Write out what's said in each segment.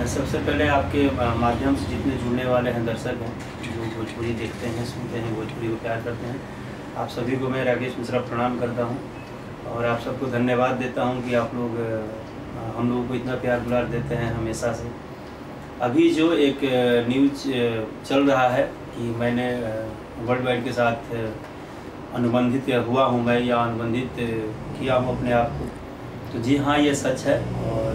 सबसे पहले आपके माध्यम से जितने जुड़ने वाले हैं दर्शक हैं, जो भोजपुरी देखते हैं, सुनते हैं, भोजपुरी को प्यार करते हैं, आप सभी को मैं राकेश मिश्रा प्रणाम करता हूं और आप सबको धन्यवाद देता हूं कि आप लोग हम लोगों को इतना प्यार दुलार देते हैं हमेशा से। अभी जो एक न्यूज चल रहा है कि मैंने वर्ल्ड वाइड के साथ अनुबंधित हुआ हूँ मैं या अनुबंधित किया हूँ अपने आप को, तो जी हाँ, ये सच है। और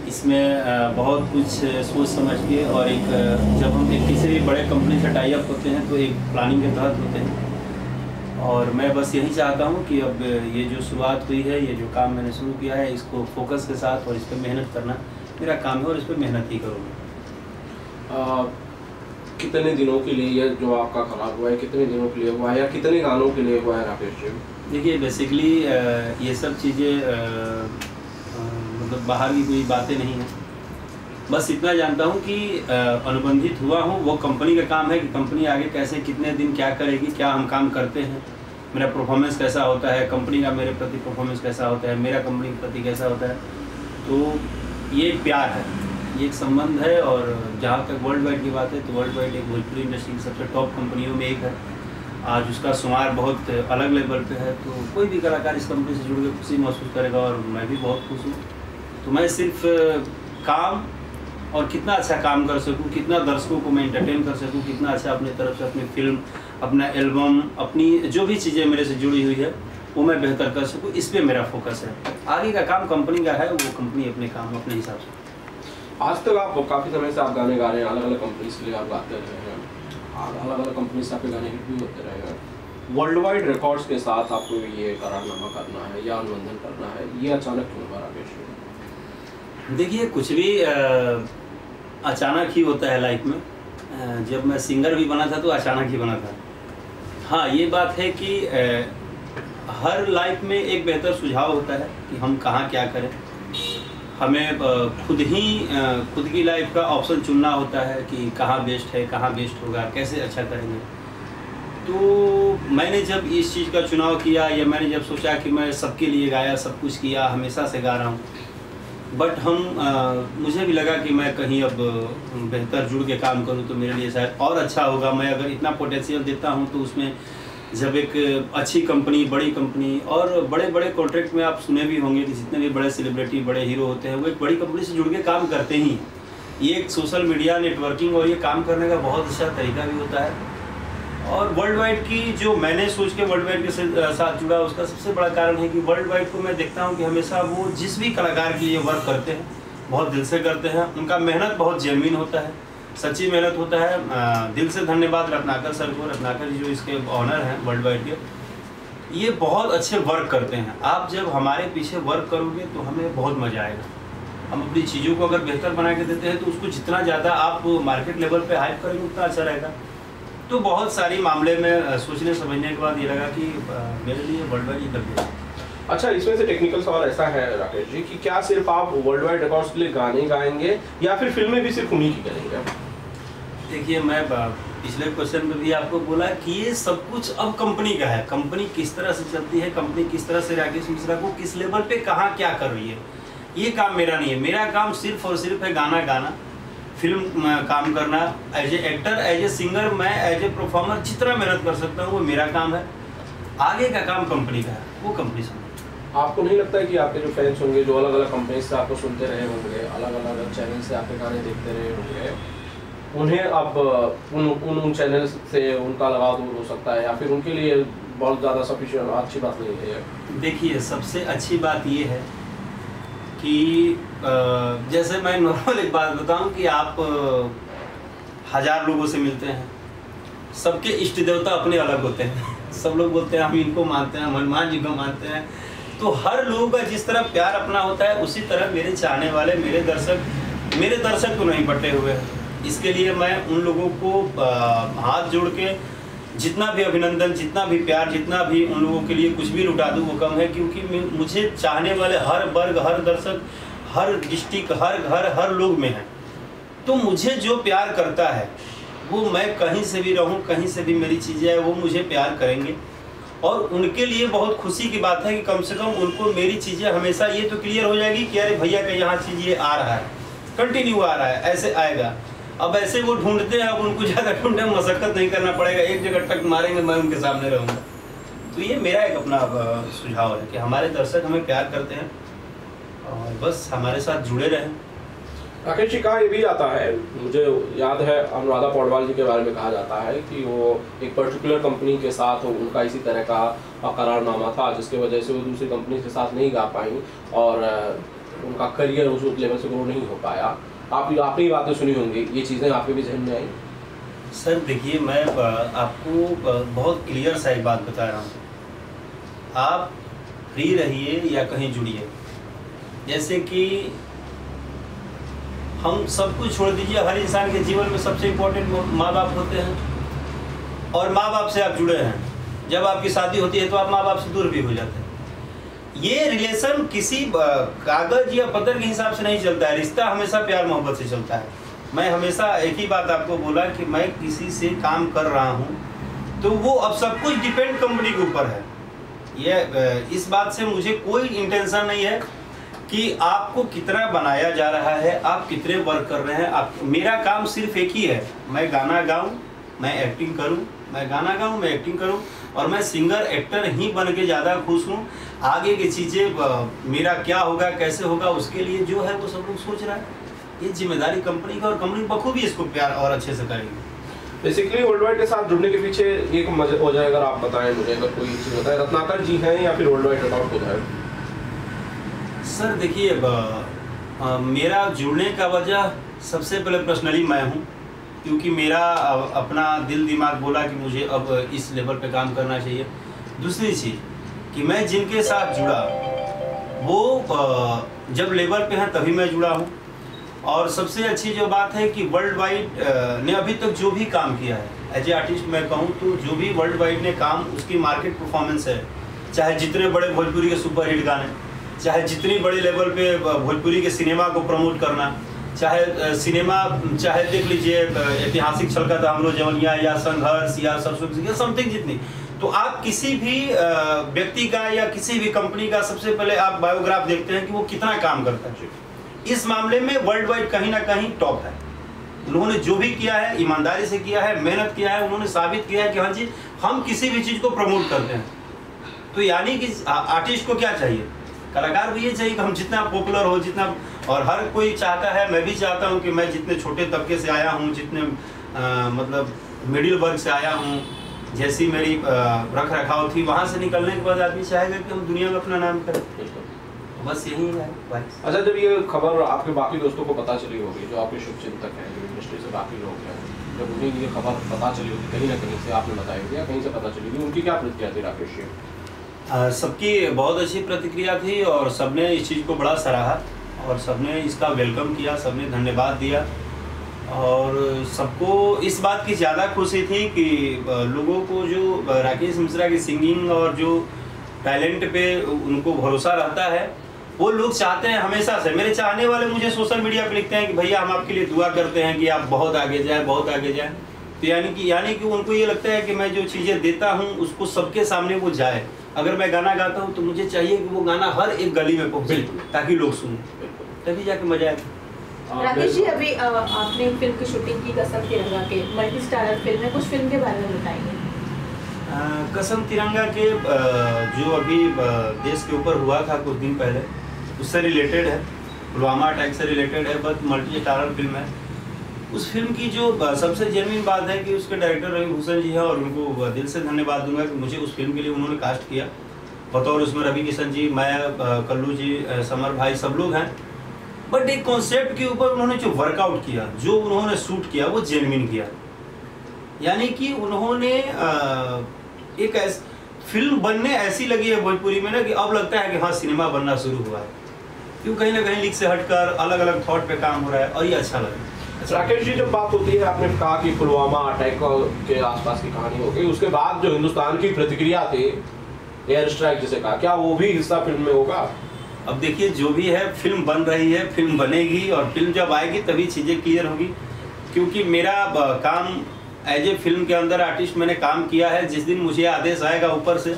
इसमें बहुत कुछ सोच समझ के और एक जब हम एक किसी भी बड़े कंपनी से टाई अप होते हैं तो एक प्लानिंग के तहत होते हैं। और मैं बस यही चाहता हूँ कि अब ये जो शुरुआत हुई है, ये जो काम मैंने शुरू किया है, इसको फोकस के साथ और इस पर मेहनत करना मेरा काम है और इस पर मेहनत ही करूँगा। कितने दिनों के लिए ये जो आपका खराब हुआ है, कितने दिनों के लिए हुआ है या कितने गानों के लिए हुआ है राकेश जी? देखिए, बेसिकली ये सब चीज़ें मतलब बाहर की कोई बातें नहीं हैं। बस इतना जानता हूँ कि अनुबंधित हुआ हूँ, वो कंपनी का काम है कि कंपनी आगे कैसे कितने दिन क्या करेगी, क्या हम काम करते हैं, मेरा परफॉर्मेंस कैसा होता है, कंपनी का मेरे प्रति परफॉर्मेंस कैसा होता है, मेरा कंपनी के प्रति कैसा होता है। तो ये एक प्यार है, ये एक संबंध है। और जहाँ तक वर्ल्ड वाइड की बात है तो वर्ल्ड वाइड एक भोजपुरी इंडस्ट्री की सबसे टॉप कंपनियों में एक है। आज उसका शुमार बहुत अलग लेवल पे है, तो कोई भी कलाकार इस कंपनी से जुड़ के खुशी महसूस करेगा और मैं भी बहुत खुश हूँ। तो मैं सिर्फ काम और कितना अच्छा काम कर सकूँ, कितना दर्शकों को मैं एंटरटेन कर सकूँ, कितना अच्छा अपनी तरफ से अपनी फिल्म, अपना एल्बम, अपनी जो भी चीज़ें मेरे से जुड़ी हुई है वो मैं बेहतर कर सकूँ, इस पर मेरा फोकस है। आगे का काम कंपनी का है, वो कंपनी अपने काम अपने हिसाब से। आज तक आप काफ़ी समय से आप गाने गा रहे हैं, अलग अलग कंपनीज के लिए आप गाते रहे हैं, अलग अलग कंपनी से आपके गाने हिट भी होते रहे हैं। वर्ल्ड वाइड रिकॉर्ड्स के साथ आपको ये करारनामा करना है या अनुबंधन करना है, ये अचानक क्यों हुआ राकेश? देखिए, कुछ भी अचानक ही होता है लाइफ में। जब मैं सिंगर भी बना था तो अचानक ही बना था। हाँ, ये बात है कि हर लाइफ में एक बेहतर सुझाव होता है कि हम कहाँ क्या करें। हमें खुद की लाइफ का ऑप्शन चुनना होता है कि कहाँ बेस्ट है, कहाँ बेस्ट होगा, कैसे अच्छा करेंगे। तो मैंने जब इस चीज़ का चुनाव किया या मैंने जब सोचा कि मैं सबके लिए गाया, सब कुछ किया, हमेशा से गा रहा हूँ, बट मुझे भी लगा कि मैं कहीं अब बेहतर जुड़ के काम करूँ तो मेरे लिए शायद और अच्छा होगा। मैं अगर इतना पोटेंशियल देता हूँ तो उसमें जब एक अच्छी कंपनी, बड़ी कंपनी और बड़े बड़े कॉन्ट्रैक्ट में आप सुने भी होंगे कि जितने भी बड़े सेलिब्रिटी, बड़े हीरो होते हैं वो एक बड़ी कंपनी से जुड़ के काम करते ही हैं। ये एक सोशल मीडिया, नेटवर्किंग और ये काम करने का बहुत अच्छा तरीका भी होता है। और वर्ल्ड वाइड की जो मैंने सोच के वर्ल्ड वाइड के साथ जुड़ा, उसका सबसे बड़ा कारण है कि वर्ल्ड वाइड को मैं देखता हूँ कि हमेशा वो जिस भी कलाकार के लिए वर्क करते हैं बहुत दिल से करते हैं। उनका मेहनत बहुत जेन्युइन होता है, सच्ची मेहनत होता है। दिल से धन्यवाद रत्नाकर सर को, रत्नाकर जी जो इसके ऑनर हैं वर्ल्ड वाइड के, ये बहुत अच्छे वर्क करते हैं। आप जब हमारे पीछे वर्क करोगे तो हमें बहुत मज़ा आएगा। हम अपनी चीज़ों को अगर बेहतर बना के देते हैं तो उसको जितना ज़्यादा आप मार्केट लेवल पे हाइप करेंगे उतना अच्छा रहेगा। तो बहुत सारी मामले में सोचने समझने के बाद ये लगा कि मेरे लिए वर्ल्ड वाइड ही लग गया। अच्छा, इसमें से टेक्निकल सवाल ऐसा है राकेश जी कि क्या सिर्फ आप वर्ल्ड वाइड रिकॉर्ड्स के लिए गाने गाएंगे या फिर फिल्में भी सिर्फ उन्हीं की करेंगे? देखिए, मैं पिछले क्वेश्चन में भी आपको बोला कि ये सब कुछ अब कंपनी का है। कंपनी किस तरह से चलती है, कंपनी किस तरह से राकेश मिश्रा को किस लेवल पे कहाँ क्या कर रही है, ये काम मेरा नहीं है। मेरा काम सिर्फ और सिर्फ है गाना गाना, फिल्म काम करना। As a actor, as a singer, मैं एज ए परफॉर्मर जितना मेहनत कर सकता हूँ वो मेरा काम है। आगे का काम कंपनी का है, वो कंपनी से। आपको नहीं लगता है कि आपके जो फैंस होंगे, जो अलग अलग कंपनी से आपको सुनते रहे होंगे, अलग अलग चैनल से आपके गाने देखते रहे होंगे, उन्हें अब उन चैनल से उनका लगाव दूर हो सकता है या फिर उनके लिए बहुत ज़्यादा सफिशिएंट अच्छी बात नहीं है? देखिए, सबसे अच्छी बात ये है कि जैसे मैं नॉर्मल एक बात बताऊं कि आप 1000 लोगों से मिलते हैं, सबके इष्ट देवता अपने अलग होते हैं। सब लोग बोलते हैं हम इनको मानते हैं, हम हनुमान जी को मानते हैं। तो हर लोगों का जिस तरह प्यार अपना होता है उसी तरह मेरे चाहने वाले, मेरे दर्शक तो नहीं बटे हुए हैं। इसके लिए मैं उन लोगों को हाथ जोड़ के जितना भी अभिनंदन, जितना भी प्यार, जितना भी उन लोगों के लिए कुछ भी लुटा दूँ वो कम है। क्योंकि मुझे चाहने वाले हर वर्ग, हर दर्शक, हर डिस्ट्रिक्ट, हर घर, हर लोग में है। तो मुझे जो प्यार करता है वो मैं कहीं से भी रहूं, कहीं से भी मेरी चीज़ें हैं, वो मुझे प्यार करेंगे। और उनके लिए बहुत खुशी की बात है कि कम से कम उनको मेरी चीज़ें हमेशा ये तो क्लियर हो जाएगी कि अरे भैया का यहाँ चीज़ ये आ रहा है, कंटिन्यू आ रहा है, ऐसे आएगा। अब ऐसे वो ढूंढते हैं, अब उनको ज़्यादा ढूंढने में मशक्कत नहीं करना पड़ेगा, एक जगह टक मारेंगे, मैं उनके सामने रहूँगा। तो ये मेरा एक अपना सुझाव है कि हमारे दर्शक हमें प्यार करते हैं और बस हमारे साथ जुड़े रहें। राकेश जी, कहा ये भी जाता है, मुझे याद है अनुराधा पौडवाल जी के बारे में कहा जाता है कि वो एक पर्टिकुलर कंपनी के साथ उनका इसी तरह का करारनामा था जिसकी वजह से वो दूसरी कंपनी के साथ नहीं गा पाई और उनका करियर उस लेवल से ग्रो नहीं हो पाया। आपने ये बातें सुनी होंगी, ये चीज़ें आपके भी जहन में आई? सर देखिए, मैं आपको बहुत क्लियर सा एक बात बता रहा हूँ, आप फ्री रहिए या कहीं जुड़िए। जैसे कि हम सब कुछ छोड़ दीजिए, हर इंसान के जीवन में सबसे इम्पोर्टेंट माँ बाप होते हैं और माँ बाप से आप जुड़े हैं। जब आपकी शादी होती है तो आप माँ बाप से दूर भी हो जाते हैं। ये रिलेशन किसी कागज या पत्र के हिसाब से नहीं चलता है, रिश्ता हमेशा प्यार मोहब्बत से चलता है। मैं हमेशा एक ही बात आपको बोला कि मैं किसी से काम कर रहा हूँ तो वो अब सब कुछ डिपेंड कंपनी के ऊपर है। ये इस बात से मुझे कोई इंटेंशन नहीं है कि आपको कितना बनाया जा रहा है, आप कितने वर्क कर रहे हैं। आप, मेरा काम सिर्फ एक ही है, मैं गाना गाऊं, मैं एक्टिंग करूं, मैं गाना गाऊं, मैं एक्टिंग करूं और मैं सिंगर एक्टर ही बन के ज़्यादा खुश हूं। आगे की चीज़ें मेरा क्या होगा, कैसे होगा, उसके लिए जो है वो सब लोग सोच रहा है। ये जिम्मेदारी कंपनी का और कंपनी बखूबी इसको प्यार और अच्छे से करेंगे। बेसिकली वर्ल्ड वाइड के साथ जुड़ने के पीछे एक वजह अगर आप बताएं मुझे, अगर कोई चीज़ बताएं, रत्नाकर जी हैं या फिर वर्ल्ड वाइड रिकॉर्ड खुद है? सर देखिए, मेरा जुड़ने का वजह सबसे पहले पर्सनली मैं हूँ, क्योंकि मेरा अपना दिल दिमाग बोला कि मुझे अब इस लेवल पे काम करना चाहिए। दूसरी चीज़ कि मैं जिनके साथ जुड़ा वो जब लेवल पे हैं तभी मैं जुड़ा हूँ। और सबसे अच्छी जो बात है कि वर्ल्ड वाइड ने अभी तक जो भी काम किया है एज ए आर्टिस्ट, मैं कहूँ तो जो भी वर्ल्ड वाइड ने काम, उसकी मार्केट परफॉर्मेंस है, चाहे जितने बड़े भोजपुरी के सुपरहिट गाने, चाहे जितनी बड़े लेवल पे भोजपुरी के सिनेमा को प्रमोट करना, चाहे सिनेमा, चाहे देख लीजिए ऐतिहासिक छलका था हमरो जवनिया या संघर्ष या सरस्वती समथिंग जितनी, तो आप किसी भी व्यक्ति का या किसी भी कंपनी का सबसे पहले आप बायोग्राफ देखते हैं कि वो कितना काम करता है। इस मामले में वर्ल्ड वाइड कहीं ना कहीं टॉप है। उन्होंने जो भी किया है ईमानदारी से किया है, मेहनत किया है, उन्होंने साबित किया है कि हाँ जी हम किसी भी चीज़ को प्रमोट करते हैं। तो यानी कि आर्टिस्ट को क्या चाहिए, कलाकार को ये चाहिए कि हम जितना पॉपुलर हो, जितना, और हर कोई चाहता है, मैं भी चाहता हूँ कि मैं जितने छोटे तबके से आया हूँ, जितने मतलब मिडिल वर्ग से आया हूँ, जैसी मेरी रख रखाव थी, वहाँ से निकलने के बाद आदमी चाहेगा कि हम दुनिया में अपना नाम करें। बस यही है भाई। अच्छा, जब ये खबर आपके बाकी दोस्तों को पता चली होगी, जो आपके शुभचिंतक हैं, जो इंडस्ट्री से बाकी लोग हैं, जब उन्हें ये खबर पता चली होगी, कहीं ना कहीं से आपने बताया होगी या कहीं से पता चली होगी, उनकी क्या प्रतिक्रिया थी राकेश जी? सबकी बहुत अच्छी प्रतिक्रिया थी और सबने इस चीज़ को बड़ा सराहा और सबने इसका वेलकम किया, सबने धन्यवाद दिया। और सबको इस बात की ज़्यादा खुशी थी कि लोगों को जो राकेश मिश्रा की सिंगिंग और जो टैलेंट पे उनको भरोसा रहता है, वो लोग चाहते हैं हमेशा से। मेरे चाहने वाले मुझे सोशल मीडिया पे लिखते हैं कि भैया हम आपके लिए दुआ करते हैं कि आप बहुत आगे जाएं, बहुत आगे जाएं। तो यानी कि उनको ये लगता है कि मैं जो चीज़ें देता हूँ उसको सबके सामने वो जाए। अगर मैं गाना गाता हूँ तो मुझे चाहिए कि वो गाना हर एक गली में पहुँचे ताकि लोग सुनें, तभी जाके मजा आए। राकेश जी, अभी आपने फिल्म की शूटिंग की कसम तिरंगा के, मल्टी स्टारर फिल्म है, कुछ फिल्म के बारे में बताइए। कसम तिरंगा के जो अभी देश के ऊपर हुआ था कुछ दिन पहले, उससे रिलेटेड है, पुलवामा अटैक से रिलेटेड है, बट मल्टी स्टारर फिल्म है। उस फिल्म की जो सबसे जेन्युइन बात है कि उसके डायरेक्टर रवि भूषण जी हैं और उनको दिल से धन्यवाद दूंगा कि मुझे उस फिल्म के लिए उन्होंने कास्ट किया। बतौर उसमें रवि किशन जी, मैं, कल्लू जी, समर भाई, सब लोग हैं। बट एक कॉन्सेप्ट के ऊपर उन्होंने जो वर्कआउट किया, जो उन्होंने शूट किया, वो जेन्युइन किया। यानी कि उन्होंने एक फिल्म बनने ऐसी लगी है भोजपुरी में ना कि अब लगता है कि हाँ सिनेमा बनना शुरू हुआ है, क्यों कहीं ना कहीं लीक से हटकर अलग अलग थॉट पे काम हो रहा है और ये अच्छा लगा। राकेश जी, जब बात होती है, आपने कहा कि पुलवामा अटैक के आसपास की कहानी हो गई, उसके बाद जो हिंदुस्तान की प्रतिक्रिया थी, एयर स्ट्राइक जिसे कहा, क्या वो भी हिस्सा फिल्म में होगा? अब देखिए, जो भी है फिल्म बन रही है, फिल्म बनेगी और फिल्म जब आएगी तभी चीज़ें क्लियर होगी। क्योंकि मेरा काम एज ए फिल्म के अंदर आर्टिस्ट मैंने काम किया है। जिस दिन मुझे आदेश आएगा ऊपर से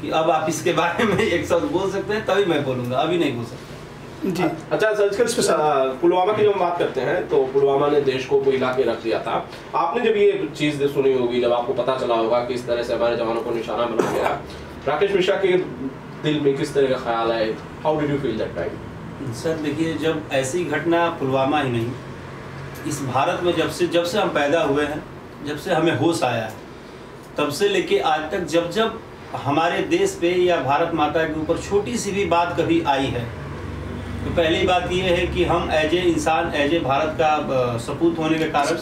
कि अब आप इसके बारे में एक शब्द बोल सकते हैं, तभी मैं बोलूँगा, अभी नहीं बोल सकता। जी। अच्छा सर्जिकल पुलवामा की जब हम बात करते हैं तो पुलवामा ने देश को हिला के रख दिया था। आपने जब ये चीज़ सुनी होगी, जब आपको पता चला होगा कि इस तरह से हमारे जवानों को निशाना बना गया, राकेश मिश्रा के दिल में किस तरह का ख्याल है? How did you feel that time? Sir देखिए, जब ऐसी घटना पुलवामा ही नहीं, इस भारत में जब से हम पैदा हुए हैं, जब से हमें होश आया है, तब से लेके आज तक जब हमारे देश पे या भारत माता के ऊपर छोटी सी भी बात कभी आई है, तो पहली बात ये है कि हम एज ए इंसान, एज ए भारत का सपूत होने के कारण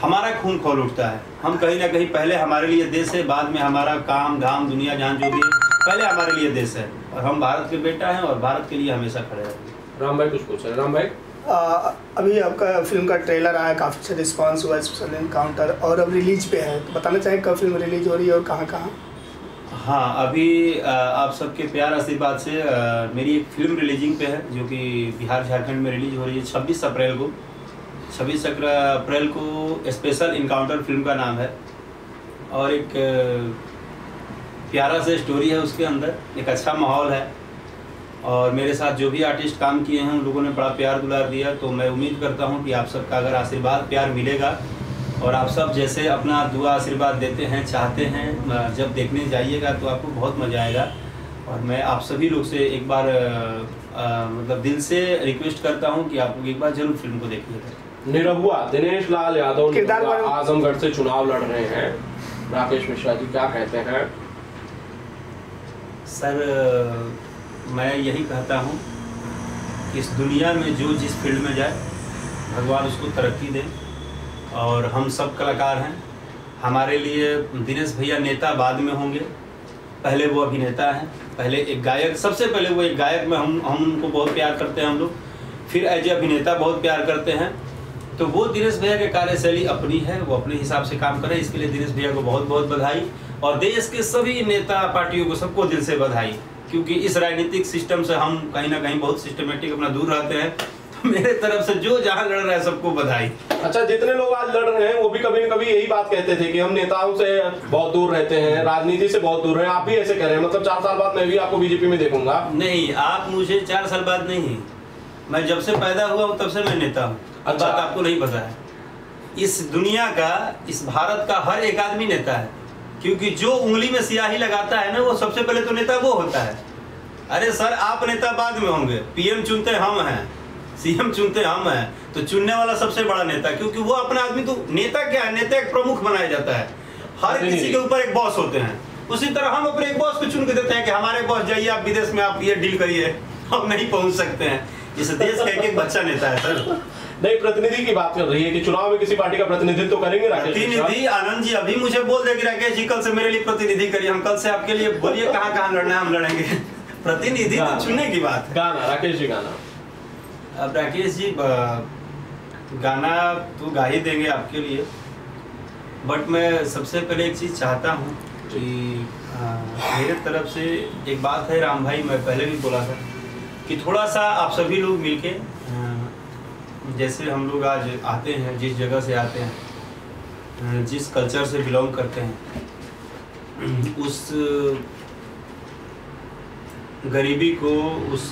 हमारा खून खौल उठता है। हम कहीं ना कहीं पहले हमारे लिए देश है, बाद में हमारा काम धाम दुनिया जहान जो भी है, पहले हमारे लिए देश है, और हम भारत के बेटा हैं और भारत के लिए हमेशा खड़े रहेंगे। राम भाई कुछ पूछ रहे हैं। राम भाई, अभी आपका फिल्म का ट्रेलर आया, काफ़ी अच्छा रिस्पांस हुआ, स्पेशल एनकाउंटर, और अब रिलीज पे है, तो बताना चाहें कब फिल्म रिलीज हो रही है और कहाँ कहाँ? हाँ, अभी आप सबके प्यार आशीर्वाद से मेरी एक फिल्म रिलीजिंग पे है, जो कि बिहार झारखंड में रिलीज हो रही है 26 अप्रैल को। 26 अप्रैल को स्पेशल इनकाउंटर फिल्म का नाम है, और एक प्यारा सा स्टोरी है उसके अंदर, एक अच्छा माहौल है, और मेरे साथ जो भी आर्टिस्ट काम किए हैं उन लोगों ने बड़ा प्यार दुलार दिया। तो मैं उम्मीद करता हूं कि आप सबका अगर आशीर्वाद प्यार मिलेगा, और आप सब जैसे अपना दुआ आशीर्वाद देते हैं, चाहते हैं, जब देखने जाइएगा तो आपको बहुत मज़ा आएगा। और मैं आप सभी लोग से एक बार मतलब दिल से रिक्वेस्ट करता हूं कि आप लोग एक बार जरूर फिल्म को देखिएगा। निरहुआ दिनेश लाल यादव आजमगढ़ से चुनाव लड़ रहे हैं, राकेश मिश्रा जी क्या कहते हैं? सर मैं यही कहता हूँ कि इस दुनिया में जो जिस फील्ड में जाए, भगवान उसको तरक्की दे, और हम सब कलाकार हैं। हमारे लिए दिनेश भैया नेता बाद में होंगे, पहले वो अभिनेता हैं, पहले एक गायक, सबसे पहले वो एक गायक में हम उनको बहुत प्यार करते हैं हम लोग, फिर एज ए अभिनेता बहुत प्यार करते हैं। तो वो दिनेश भैया की कार्यशैली अपनी है, वो अपने हिसाब से काम करें, इसके लिए दिनेश भैया को बहुत बहुत बधाई, और देश के सभी नेता पार्टियों को सबको दिल से बधाई, क्योंकि इस राजनीतिक सिस्टम से हम कहीं ना कहीं बहुत सिस्टमेटिक अपना दूर रहते हैं। तो मेरे तरफ से जो जहां लड़ रहा है सबको बधाई। अच्छा, जितने लोग आज लड़ रहे हैं वो भी कभी न कभी यही बात कहते थे कि हम नेताओं से बहुत दूर रहते हैं, राजनीति से बहुत दूर हैं। आप भी ऐसे कह रहे हैं, मतलब 4 साल बाद मैं भी आपको बीजेपी में देखूंगा? नहीं, आप मुझे 4 साल बाद नहीं, मैं जब से पैदा हुआ हूँ तब से मैं नेता हूँ। अच्छा, बात आपको नहीं पता है, इस दुनिया का, इस भारत का हर एक आदमी नेता है, क्योंकि जो उंगली में स्याही लगाता है ना, वो सबसे पहले तो नेता वो होता है। अरे सर, आप नेता बाद में होंगे, पीएम चुनते हम हैं, सीएम चुनते हम हैं, तो चुनने वाला सबसे बड़ा नेता, क्योंकि वो अपना आदमी, तो नेता क्या है, नेता एक प्रमुख बनाया जाता है, हर किसी के ऊपर एक बॉस होते हैं। उसी तरह हम अपने एक बॉस को चुन के देते हैं कि हमारे बॉस जाइए आप विदेश में, आप ये डील करिए, हम नहीं पहुंच सकते हैं। इस देश का एक बच्चा नेता है सर। नहीं, प्रतिनिधि की बात कर रही है कि चुनाव में किसी पार्टी का प्रतिनिधित्व करेंगे राकेश? प्रतिनिधि आनंद जी अभी मुझे बोल दे कि राकेश जी कल से मेरे लिए प्रतिनिधि करिए, हम कल से आपके लिए, बोलिए कहाँ कहाँ लड़ना है हम लड़ेंगे। प्रतिनिधि तो चुनने की बात। गाना राकेश जी, गाना अब राकेश जी गाना तो गा ही देंगे आपके लिए, बट मैं सबसे पहले एक चीज़ चाहता हूँ कि मेरे तरफ से एक बात है, राम भाई मैं पहले भी बोला था कि थोड़ा सा आप सभी लोग मिलके, जैसे हम लोग आज आते हैं, जिस जगह से आते हैं, जिस कल्चर से बिलोंग करते हैं, उस गरीबी को, उस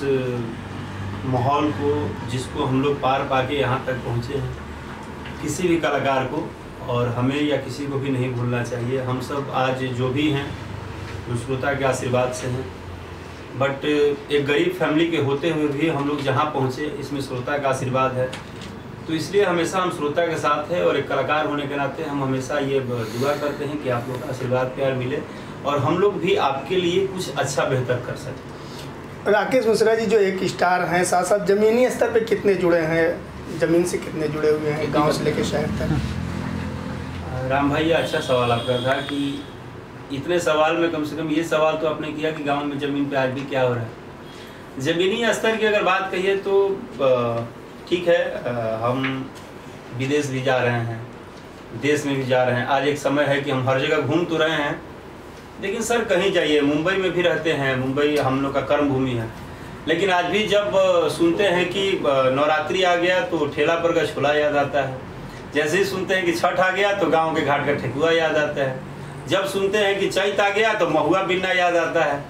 माहौल को, जिसको हम लोग पार पाके यहाँ तक पहुँचे हैं, किसी भी कलाकार को और हमें या किसी को भी नहीं भूलना चाहिए। हम सब आज जो भी हैं श्रोता के आशीर्वाद से हैं, बट एक गरीब फैमिली के होते हुए भी हम लोग जहाँ पहुँचे इसमें श्रोता का आशीर्वाद है। तो इसलिए हमेशा हम श्रोता के साथ हैं, और एक कलाकार होने के नाते हम हमेशा ये दुआ करते हैं कि आप लोग का आशीर्वाद प्यार मिले और हम लोग भी आपके लिए कुछ अच्छा बेहतर कर सकें। राकेश मिश्रा जी जो एक स्टार हैं, साथ साथ ज़मीनी स्तर पे कितने जुड़े हैं, ज़मीन से कितने जुड़े हुए हैं, गांव से लेकर शहर तक? राम भाई, अच्छा सवाल आपका था कि इतने सवाल में कम से कम ये सवाल तो आपने किया कि गांव में ज़मीन पे आज भी क्या हो रहा है। ज़मीनी स्तर की अगर बात कहिए तो ठीक है, हम विदेश भी जा रहे हैं, देश में भी जा रहे हैं। आज एक समय है कि हम हर जगह घूम तो रहे हैं, लेकिन सर कहीं जाइए, मुंबई में भी रहते हैं, मुंबई हम लोग का कर्म भूमि है, लेकिन आज भी जब सुनते हैं कि नवरात्रि आ गया तो ठेला पर का छोला याद आता है, जैसे ही सुनते हैं कि छठ आ गया तो गांव के घाट का ठेकुआ याद आता है, जब सुनते हैं कि चैत आ गया तो महुआ बिनना याद आता है।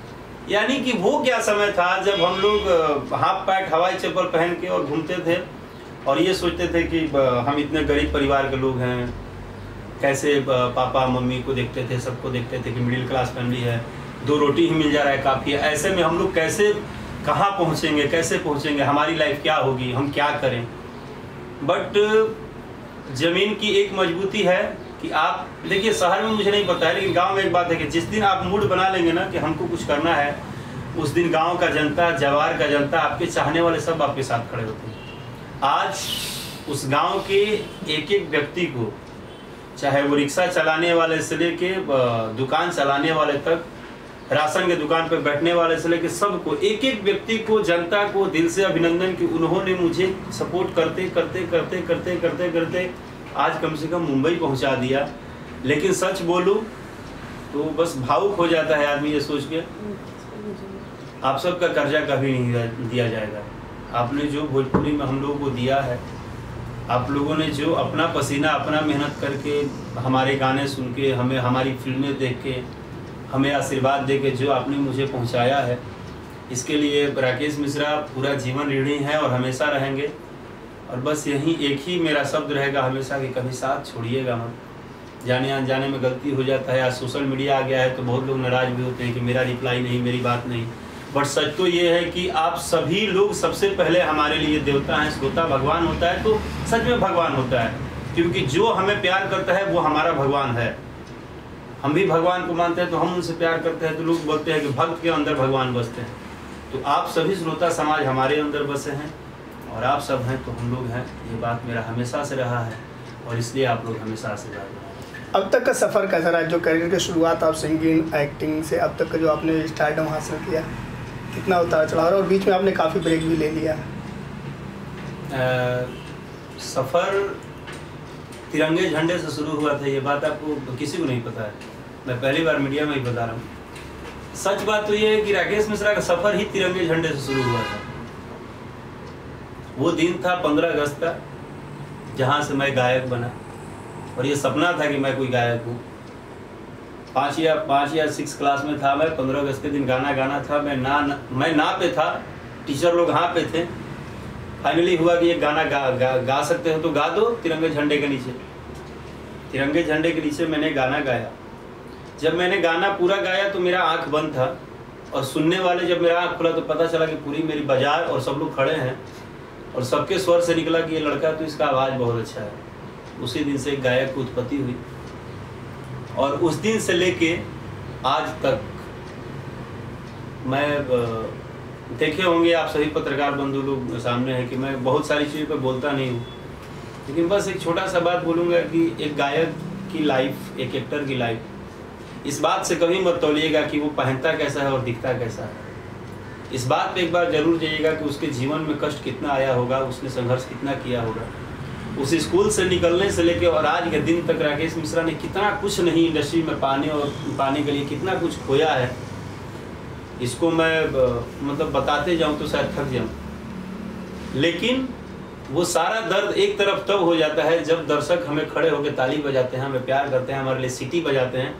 यानी कि वो क्या समय था जब हम लोग हाफ पैंट हवाई चप्पल पहन के और घूमते थे और ये सोचते थे कि हम इतने गरीब परिवार के लोग हैं, कैसे पापा मम्मी को देखते थे, सबको देखते थे कि मिडिल क्लास फैमिली है, 2 रोटी ही मिल जा रहा है काफ़ी है। ऐसे में हम लोग कैसे कहाँ पहुँचेंगे, कैसे पहुँचेंगे, हमारी लाइफ क्या होगी, हम क्या करें। बट ज़मीन की एक मजबूती है कि आप देखिए, शहर में मुझे नहीं पता है लेकिन गांव में एक बात है कि जिस दिन आप मूड बना लेंगे ना कि हमको कुछ करना है, उस दिन गांव का जनता, जवार का जनता, आपके चाहने वाले सब आपके साथ खड़े होते हैं। आज उस गांव के एक एक व्यक्ति को, चाहे वो रिक्शा चलाने वाले से लेके दुकान चलाने वाले तक, राशन के दुकान पे बैठने वाले से लेके सबको, एक एक व्यक्ति को, जनता को दिल से अभिनंदन कि उन्होंने मुझे सपोर्ट करते करते करते करते करते करते आज कम से कम मुंबई पहुंचा दिया। लेकिन सच बोलूं तो बस भावुक हो जाता है आदमी ये सोच के, आप सबका कर्जा कभी नहीं दिया जाएगा। आपने जो भोजपुरी में हम लोगों को दिया है, आप लोगों ने जो अपना पसीना, अपना मेहनत करके, हमारे गाने सुन के, हमें हमारी फिल्में देख के, हमें आशीर्वाद दे के जो आपने मुझे पहुंचाया है, इसके लिए राकेश मिश्रा पूरा जीवन ऋणी है और हमेशा रहेंगे। और बस यही एक ही मेरा शब्द रहेगा हमेशा कि कभी साथ छोड़िएगा मत। जाने अनजाने में गलती हो जाता है। आज सोशल मीडिया आ गया है तो बहुत लोग नाराज़ भी होते हैं कि मेरा रिप्लाई नहीं, मेरी बात नहीं। बट सच तो ये है कि आप सभी लोग सबसे पहले हमारे लिए देवता हैं। श्रोता भगवान होता है तो सच में भगवान होता है, क्योंकि जो हमें प्यार करता है वो हमारा भगवान है। हम भी भगवान को मानते हैं तो हम उनसे प्यार करते हैं, तो लोग बोलते हैं कि भक्त के अंदर भगवान बसते हैं। तो आप सभी श्रोता समाज हमारे अंदर बसे हैं और आप सब हैं तो हम लोग हैं। ये बात मेरा हमेशा से रहा है और इसलिए आप लोग हमेशा आशीर्वाद दें। अब तक का सफ़र कैसा रहा? जो करियर की शुरुआत आप सिंगिंग, एक्टिंग से अब तक का जो आपने स्टारडम हासिल किया, कितना उतार चढ़ाव, और बीच में आपने काफ़ी ब्रेक भी ले लिया? सफ़र तिरंगे झंडे से शुरू हुआ था। ये बात आपको किसी को नहीं पता है, मैं पहली बार मीडिया में ही बता रहा हूँ। सच बात तो ये है कि राकेश मिश्रा का सफ़र ही तिरंगे झंडे से शुरू हुआ था। वो दिन था 15 अगस्त का, जहाँ से मैं गायक बना और ये सपना था कि मैं कोई गायक हूँ। 5 या 6 क्लास में था मैं। 15 अगस्त के दिन गाना गाना था। मैं ना पे था, टीचर लोग हाँ पे थे। फाइनली हुआ कि ये गाना गा सकते हो तो गा दो तिरंगे झंडे के नीचे। तिरंगे झंडे के नीचे मैंने गाना गाया। जब मैंने गाना पूरा गाया तो मेरा आँख बंद था और सुनने वाले, जब मेरा आँख खुला तो पता चला कि पूरी मेरी बाजार और सब लोग खड़े हैं और सबके स्वर से निकला कि ये लड़का तो इसका आवाज़ बहुत अच्छा है। उसी दिन से एक गायक की उत्पत्ति हुई और उस दिन से लेके आज तक मैं, देखे होंगे आप सभी पत्रकार बंधु लोग सामने है कि मैं बहुत सारी चीज़ों पे बोलता नहीं हूँ, लेकिन बस एक छोटा सा बात बोलूँगा कि एक गायक की लाइफ, एक एक्टर की लाइफ, इस बात से कभी मत तौलिएगा कि वो पहनता कैसा है और दिखता कैसा है। इस बात पे एक बार जरूर जाइएगा कि उसके जीवन में कष्ट कितना आया होगा, उसने संघर्ष कितना किया होगा। उस स्कूल से निकलने से लेके और आज के दिन तक राकेश मिश्रा ने कितना कुछ नहीं इंडस्ट्री में पाने के लिए कितना कुछ खोया है। इसको मैं मतलब बताते जाऊं तो शायद थक जाऊं, लेकिन वो सारा दर्द एक तरफ तब हो जाता है जब दर्शक हमें खड़े होकर ताली बजाते हैं, हमें प्यार करते हैं, हमारे लिए सीटी बजाते हैं,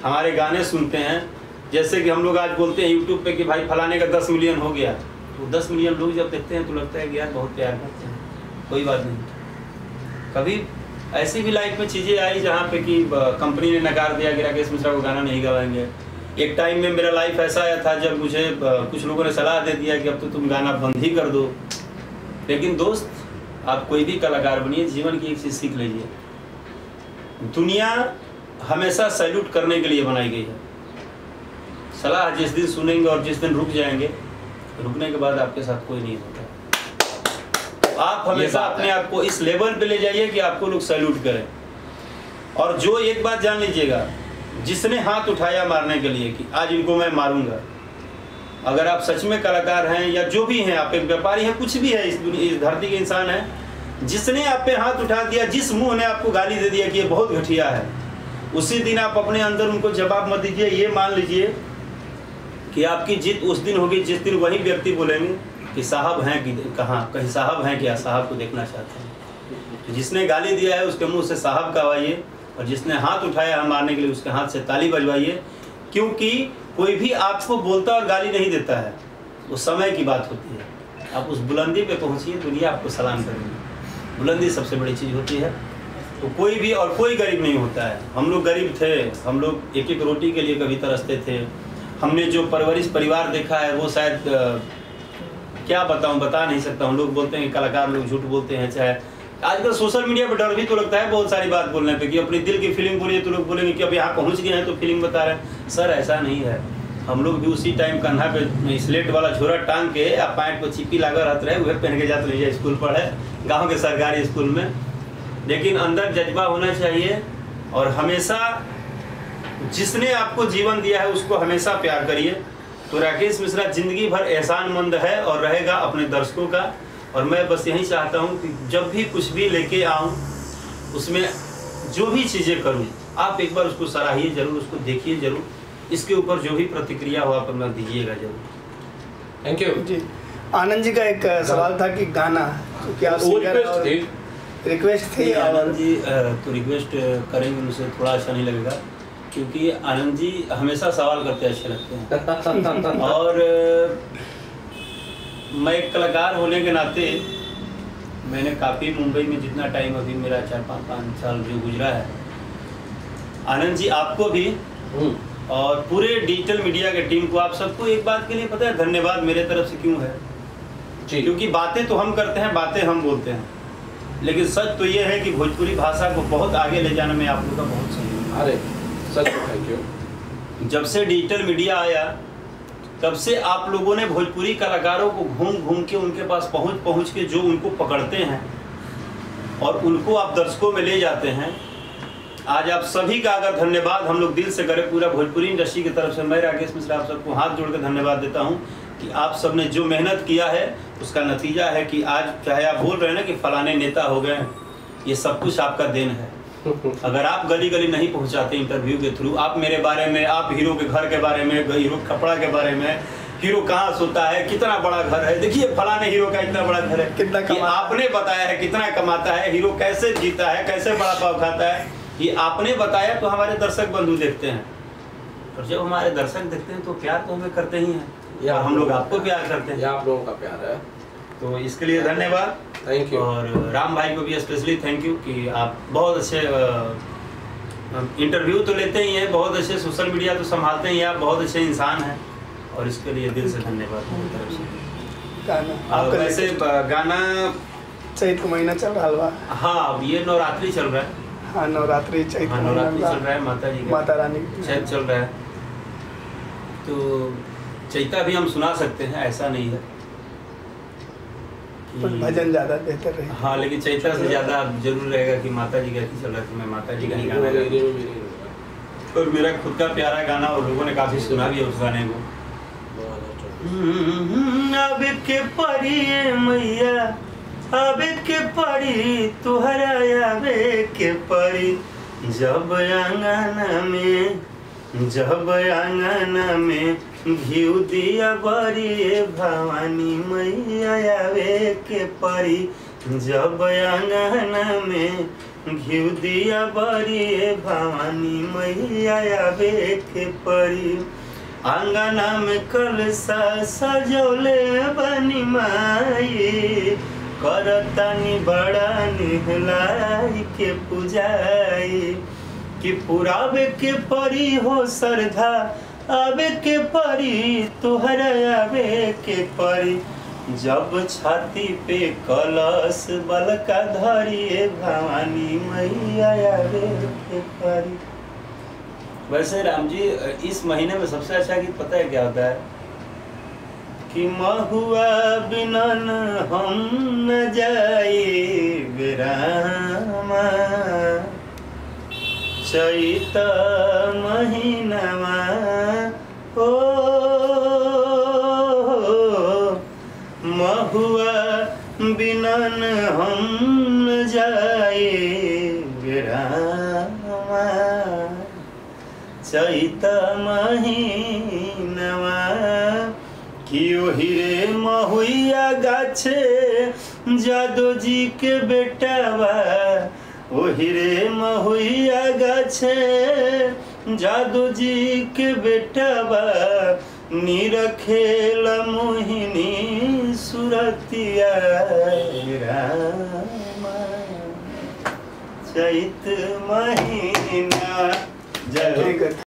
हमारे गाने सुनते हैं। जैसे कि हम लोग आज बोलते हैं यूट्यूब पे कि भाई फलाने का 10 मिलियन हो गया, तो 10 मिलियन लोग जब देखते हैं तो लगता है कि यार बहुत प्यार करते हैं। कोई बात नहीं, कभी ऐसी भी लाइफ में चीज़ें आई जहाँ पे कि कंपनी ने नकार दिया कि राकेश मिश्रा को गाना नहीं गवाएंगे। एक टाइम में मेरा लाइफ ऐसा आया था जब मुझे कुछ लोगों ने सलाह दे दिया कि अब तो तुम गाना बंद ही कर दो। लेकिन दोस्त, आप कोई भी कलाकार बनिए, जीवन की एक चीज़ सीख लीजिए, दुनिया हमेशा सैल्यूट करने के लिए बनाई गई है। सलाह जिस दिन सुनेंगे और जिस दिन रुक जाएंगे, रुकने के बाद आपके साथ कोई नहीं होता। तो आप हमेशा अपने आप को इस लेवल पे ले जाइए कि आपको लोग सैल्यूट करें। और जो एक बात जान लीजिएगा, जिसने हाथ उठाया मारने के लिए कि आज इनको मैं मारूंगा, अगर आप सच में कलाकार हैं या जो भी हैं, आप एक व्यापारी हैं, कुछ भी है, इस धरती के इंसान हैं, जिसने आप पे हाथ उठा दिया, जिस मुंह ने आपको गाली दे दिया कि ये बहुत घटिया है, उसी दिन आप अपने अंदर उनको जवाब मत दीजिए। ये मान लीजिए कि आपकी जीत उस दिन होगी जिस दिन वही व्यक्ति बोलेंगे कि साहब हैं कि कहाँ, कहीं साहब हैं क्या, साहब को देखना चाहते हैं। तो जिसने गाली दिया है उसके मुंह से साहब कहवाइए और जिसने हाथ उठाया है मारने के लिए उसके हाथ से ताली बजवाइए, क्योंकि कोई भी आपको बोलता और गाली नहीं देता है, वो समय की बात होती है। आप उस बुलंदी पे पहुंचिए, दुनिया आपको सलाम करेगी। बुलंदी सबसे बड़ी चीज़ होती है। तो कोई भी और कोई गरीब नहीं होता है। हम लोग गरीब थे, हम लोग एक एक रोटी के लिए कभी तरसते थे। हमने जो परवरिश परिवार देखा है वो शायद क्या बताऊं, बता नहीं सकता। हम लोग बोलते हैं कलाकार लोग झूठ बोलते हैं, चाहे आजकल सोशल मीडिया पर डर भी तो लगता है बहुत सारी बात बोलने पे कि अपने दिल की फीलिंग बोलिए तो लोग बोलेंगे कि अब यहाँ पहुँच गए हैं तो फीलिंग बता रहे हैं। सर ऐसा नहीं है। हम लोग भी उसी टाइम कंधा पे स्लेट वाला झोरा टांग के या पैंट पर चिप्पी लाकर रहते रहे, वह पहन के जाते रहिए स्कूल पढ़े, गाँव के सरकारी स्कूल में। लेकिन अंदर जज्बा होना चाहिए और हमेशा जिसने आपको जीवन दिया है उसको हमेशा प्यार करिए। तो राकेश मिश्रा जिंदगी भर एहसानमंद है और रहेगा अपने दर्शकों का। और मैं बस यही चाहता हूँ कि जब भी कुछ भी लेके आऊँ, उसमें जो भी चीज़ें करूँ, आप एक बार उसको सराहिए जरूर, उसको देखिए जरूर। इसके ऊपर जो भी प्रतिक्रिया हो आप अपना दीजिएगा जरूर। थैंक यू जी। आनंद जी का एक सवाल था कि गाना, क्योंकि आप रिक्वेस्ट थी। आनंद जी तो रिक्वेस्ट करेंगे, उनसे थोड़ा अच्छा नहीं लगेगा क्योंकि आनंद जी हमेशा सवाल करते अच्छे लगते हैं। और मैं एक कलाकार होने के नाते मैंने काफ़ी मुंबई में जितना टाइम अभी मेरा 4-5 साल जो गुजरा है, आनंद जी आपको भी और पूरे डिजिटल मीडिया के टीम को, आप सबको एक बात के लिए पता है धन्यवाद मेरे तरफ से क्यों है जी? क्योंकि बातें तो हम करते हैं, बातें हम बोलते हैं, लेकिन सच तो ये है कि भोजपुरी भाषा को बहुत आगे ले जाने में आप लोग का बहुत सहयोग। अरे सच थैंक यू। जब से डिजिटल मीडिया आया तब से आप लोगों ने भोजपुरी कलाकारों को घूम घूम के उनके पास पहुंच के जो उनको पकड़ते हैं और उनको आप दर्शकों में ले जाते हैं। आज आप सभी का अगर धन्यवाद हम लोग दिल से करें, पूरा भोजपुरी इंडस्ट्री की तरफ से मैं राकेश मिश्रा आप सबको हाथ जोड़ कर धन्यवाद देता हूं कि आप सबने जो मेहनत किया है उसका नतीजा है कि आज चाहे आप बोल रहे हैं ना कि फलाने नेता हो गए, ये सब कुछ आपका देन है। अगर आप गली गली नहीं पहुंचाते इंटरव्यू के थ्रू, आप मेरे बारे में, आप हीरो के घर के बारे में, हीरो कपड़ा के बारे में, हीरो कहाँ सोता है, कितना बड़ा घर है, देखिए फलाने हीरो का इतना बड़ा घर है, कितना आपने बताया है, कितना कमाता है, हीरो कैसे जीता है, कैसे बड़ा पाव खाता है, ये आपने बताया तो हमारे दर्शक बंधु देखते हैं। और जब हमारे दर्शक देखते हैं तो प्यार तो हमें करते ही हैं और हम लोग आपको प्यार करते हैं। आप लोगों का प्यार है, तो इसके लिए धन्यवाद। Thank you. और राम भाई को भी स्पेशली थैंक यू कि आप बहुत अच्छे इंटरव्यू तो लेते ही हैं, बहुत अच्छे सोशल मीडिया तो संभालते ही, आप बहुत अच्छे इंसान हैं और इसके लिए दिल से धन्यवाद मेरी तरफ से। गाना वैसे गाना चैत का महीना चल रहा है। हाँ, ये नवरात्रि चल रहा है। हाँ, नवरात्रि चैत हाँ, नवरात्रि चल रहा है, माता जी का, माता रानी चैत चल रहा है। तो चैता भी हम सुना सकते हैं, ऐसा नहीं है कुछ भजन ज़्यादा बेहतर रहेगा। हाँ, लेकिन चैता से ज़्यादा जरूर रहेगा कि माता जी का ही चल रहा है तो मैं माता जी का ही गाना गाऊंगा। और मेरा खुद का प्यारा गाना और लोगों ने काफ़ी सुना भी है उस गाने को। अब के परी मैया, अब के परी तुहरा, आवे के परी जब आंगन में घिउ दिया बरी भवानी मैया, आवे के परी जब आंगन में घिउ दिया बरी भवानी मैया, आवे के परी। आंगना में कलसा सजौले बनी माई, करतानी बड़ा निहलाई के पुजाई कि पुरावे के परी हो श्रद्धा, आवे के परी तुहरा, आवे के परी जब छाती पे कलश बलका धरिए भवानी मैया, आवे के परी। वैसे राम जी इस महीने में सबसे अच्छा गीत पता है क्या होता है कि महुआ बिनन हम न जाए विरामा, चैत महीनवा ओ महुआ बिनन हम न जाए विरामा, चैत महीनवा कियो हिरे महुआ गाछे जादो जी के बेटावा, ओ हिरे महुआ गाछे जादू जी के बेटवा निरखेल मोहिनी सुरतिया रामा चैत महीना जय